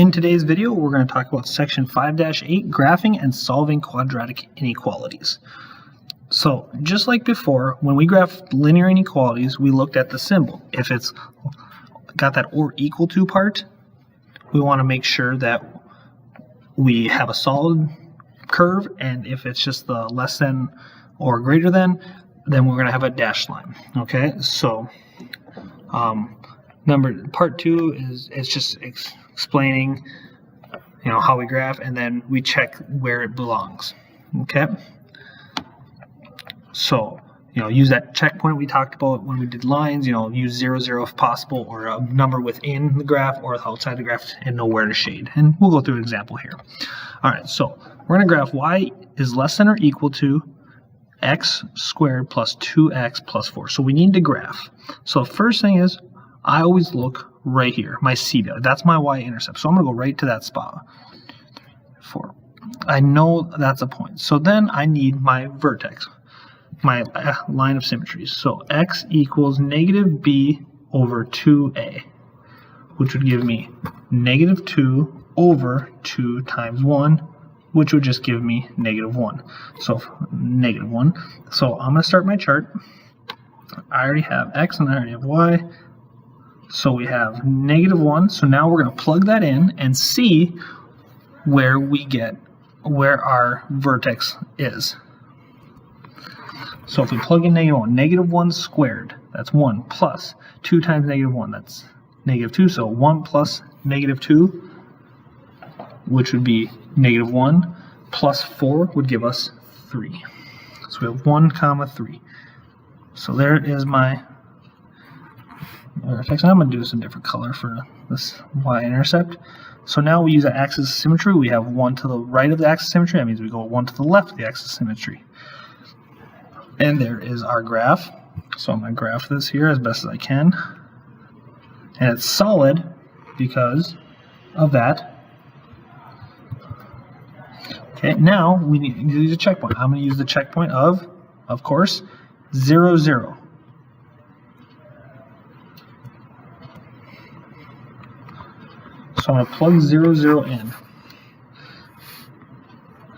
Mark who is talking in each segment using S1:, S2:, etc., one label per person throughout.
S1: In today's video, we're going to talk about section 5-8, graphing and solving quadratic inequalities. So just like before, when we graph linear inequalities, we looked at the symbol. If it's got that or equal to part, we want to make sure that we have a solid curve, and if it's just the less than or greater than, then we're going to have a dashed line. Okay, so part 2 is just explaining, how we graph, and then we check where it belongs. Okay, so use that checkpoint we talked about when we did lines. Use 0, 0 if possible, or a number within the graph or outside the graph, and know where to shade. And we'll go through an example here. All right, so we're going to graph y is less than or equal to x squared plus 2x plus 4. So we need to graph. So first thing is, I always look right here, my C value. That's my y-intercept. So I'm going to go right to that spot. 4. I know that's a point. So then I need my vertex, my line of symmetries. So x equals negative b over 2a, which would give me negative 2 over 2 times 1, which would just give me negative 1. So negative 1. So I'm going to start my chart. I already have x and I already have y. So we have negative 1. So now we're going to plug that in and see where our vertex is. So if we plug in negative 1 squared, that's 1, plus 2 times negative 1, that's negative 2. So 1 plus negative 2, which would be negative 1, plus 4 would give us 3. So we have 1 comma 3. So there is my vertex. I'm going to do this in a different color for this y-intercept. So now we use the axis of symmetry. We have 1 to the right of the axis of symmetry. That means we go 1 to the left of the axis of symmetry. And there is our graph. So I'm going to graph this here as best as I can. And it's solid because of that. Okay, now we need to use a checkpoint. I'm going to use the checkpoint of course, 0, 0. So I'm going to plug 0, 0 in.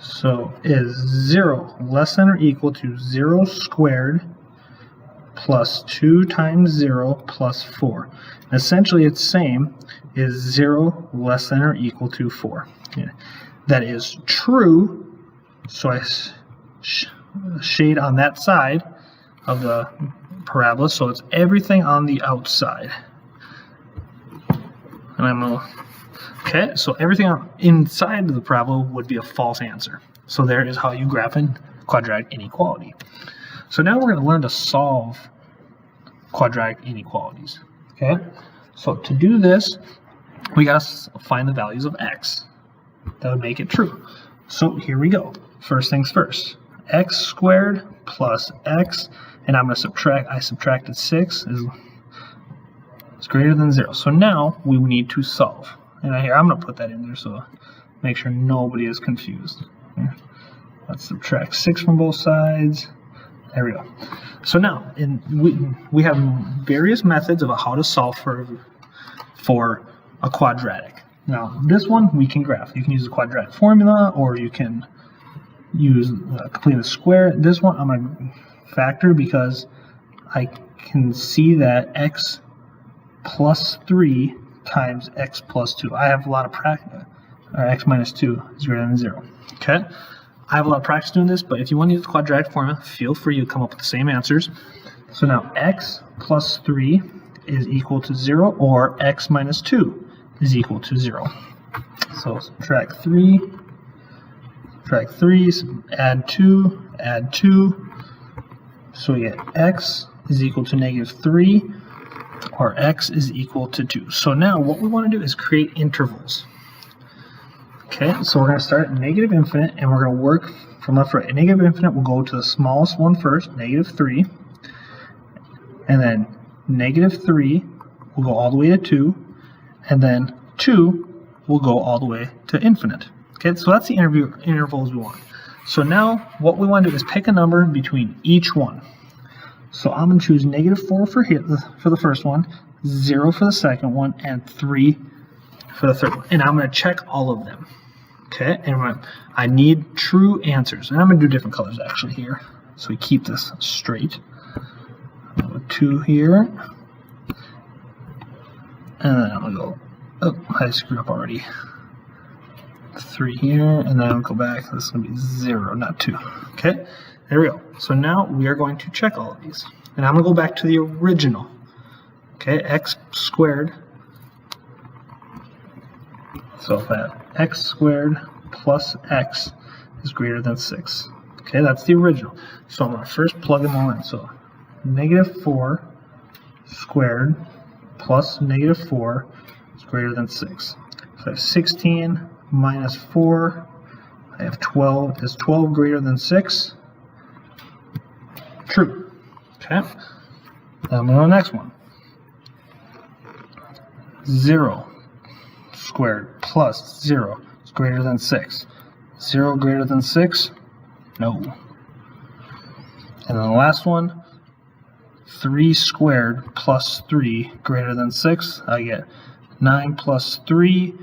S1: So is 0 less than or equal to 0 squared plus 2 times 0 plus 4. And essentially it's same is 0 less than or equal to 4. Yeah. That is true, so I shade on that side of the parabola, so it's everything on the outside. And I'm going to, okay, so everything inside of the parabola would be a false answer. So there is how you graph a quadratic inequality. So now we're going to learn to solve quadratic inequalities. Okay, so to do this, we got to find the values of x. That would make it true. So here we go. First things first. X squared plus x, and I'm going to subtract. I subtracted 6 is greater than 0. So now we need to solve. And I'm going to put that in there so make sure nobody is confused. Let's subtract 6 from both sides. There we go. So now we have various methods of how to solve for a quadratic. Now this one we can graph. You can use the quadratic formula, or you can use completing the square. This one I'm going to factor because I can see that x plus 3 times x plus 2. I have a lot of practice, or x minus 2 is greater than 0. Okay, I have a lot of practice doing this, but if you want to use the quadratic formula, feel free to come up with the same answers. So now x plus 3 is equal to 0, or x minus 2 is equal to 0. So subtract 3, add 2. So we get x is equal to negative 3, or x is equal to 2. So now what we want to do is create intervals. Okay, so we're going to start at negative infinite, and we're going to work from left to right. At negative infinite, we'll go to the smallest one first, negative 3. And then negative 3 will go all the way to 2. And then 2 will go all the way to infinite. Okay, so that's the intervals we want. So now what we want to do is pick a number between each one. So I'm going to choose negative 4 for the first one, 0 for the second one, and 3 for the third one. And I'm going to check all of them. Okay, and I need true answers. And I'm going to do different colors actually here, so we keep this straight. 2 here. And then I'm going to go, oh, I screwed up already. 3 here, and then I'll go back. This is going to be 0, not 2. Okay, there we go. So now we are going to check all of these. And I'm going to go back to the original. Okay, x squared. So if that x squared plus x is greater than 6. Okay, that's the original. So I'm going to first plug them all in. So negative 4 squared plus negative 4 is greater than 6. So I have 16 minus 4. I have 12. Is 12 greater than 6? True. Okay. Then I'm going to the next one. 0 squared plus 0 is greater than 6. 0 greater than 6? No. And then the last one, 3 squared plus 3 greater than 6. I get 9 plus 3,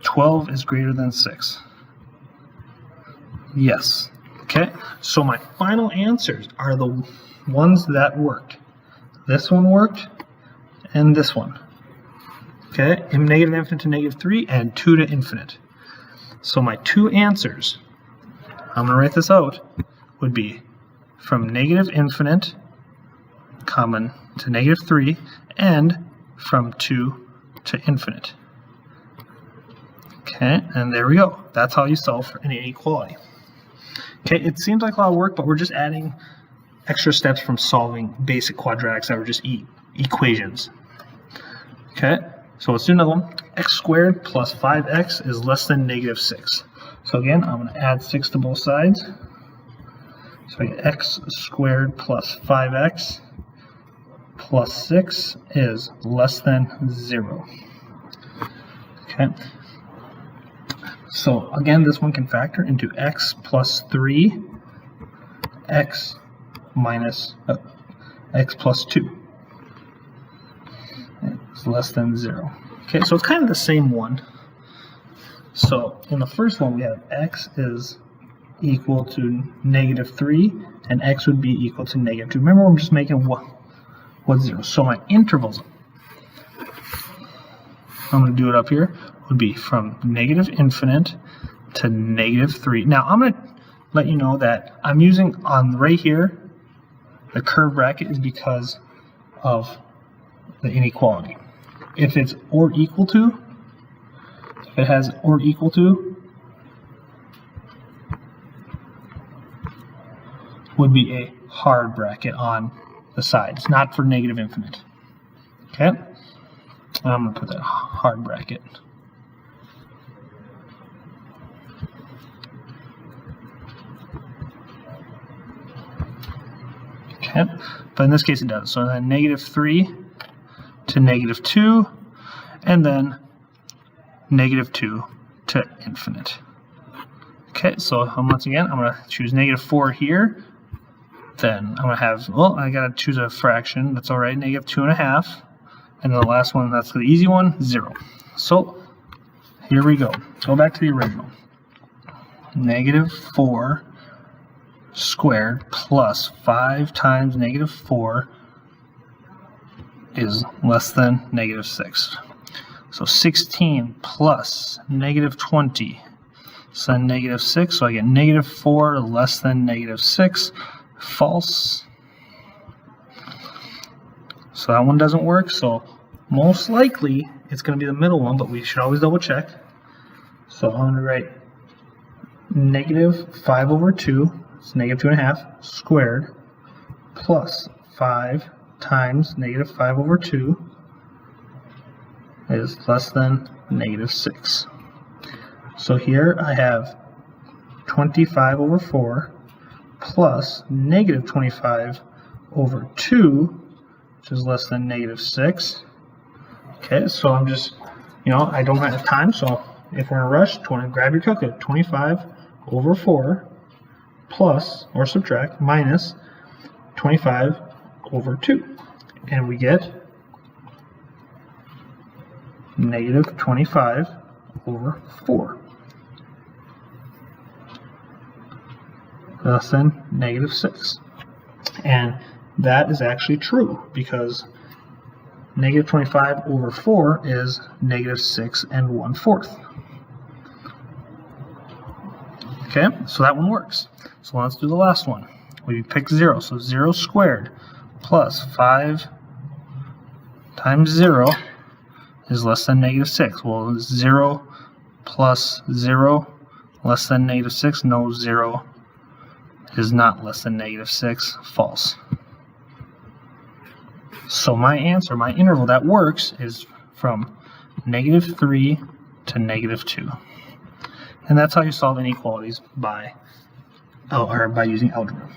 S1: 12 is greater than 6. Yes. Okay, so my final answers are the ones that worked. This one worked, and this one. Okay, negative infinite to negative 3 and 2 to infinite. So my two answers, I'm going to write this out, would be from negative infinite common to negative 3 and from 2 to infinite. Okay, and there we go. That's how you solve for an inequality. Okay, it seems like a lot of work, but we're just adding extra steps from solving basic quadratics that were just equations. Okay. So let's do another one. X squared plus 5x is less than negative 6. So again, I'm going to add 6 to both sides. So I get x squared plus 5x plus 6 is less than 0. Okay. So again, this one can factor into x plus 3, x minus x plus 2. It's less than 0. Okay, so it's kind of the same one. So in the first one, we have x is equal to negative 3, and x would be equal to negative 2. Remember, I'm just making what 0. So my intervals, I'm going to do it up here, would be from negative infinite to negative 3. Now, I'm going to let you know that I'm using on right here, the curved bracket is because of the inequality. If it's or equal to, if it has or equal to, would be a hard bracket on the sides, not for negative infinite. Okay? I'm going to put that hard bracket. Okay? But in this case it does. So then negative 3 to negative 2, and then negative 2 to infinite. Okay, so once again, I'm going to choose negative 4 here. Then I'm going to have, well, I got to choose a fraction. That's all right, negative 2.5. And then the last one, that's the easy one, 0. So here we go. Go back to the original. Negative 4 squared plus 5 times negative 4 is less than negative 6. So 16 plus negative 20 is then negative 6. So I get negative 4 less than negative 6. False. So that one doesn't work. So most likely it's going to be the middle one, but we should always double check. So I'm going to write negative 5 over 2, it's negative 2.5 squared, plus 5 times negative 5 over 2 is less than negative 6. So here I have 25 over 4 plus negative 25 over 2, which is less than negative 6. Okay, so I'm just, I don't have time, so if we're in a rush, grab your calculator. 25 over 4 plus, or subtract, minus 25 over 2. And we get negative 25 over 4. Less than negative 6. And that is actually true because negative 25 over 4 is negative 6 1/4. Okay, so that one works. So let's do the last one. We pick 0, so 0 squared plus 5 times 0 is less than negative 6. Well, 0 plus 0 less than negative 6. No, 0 is not less than negative 6. False. So my answer, my interval that works is from negative 3 to negative 2. And that's how you solve inequalities by using algebra.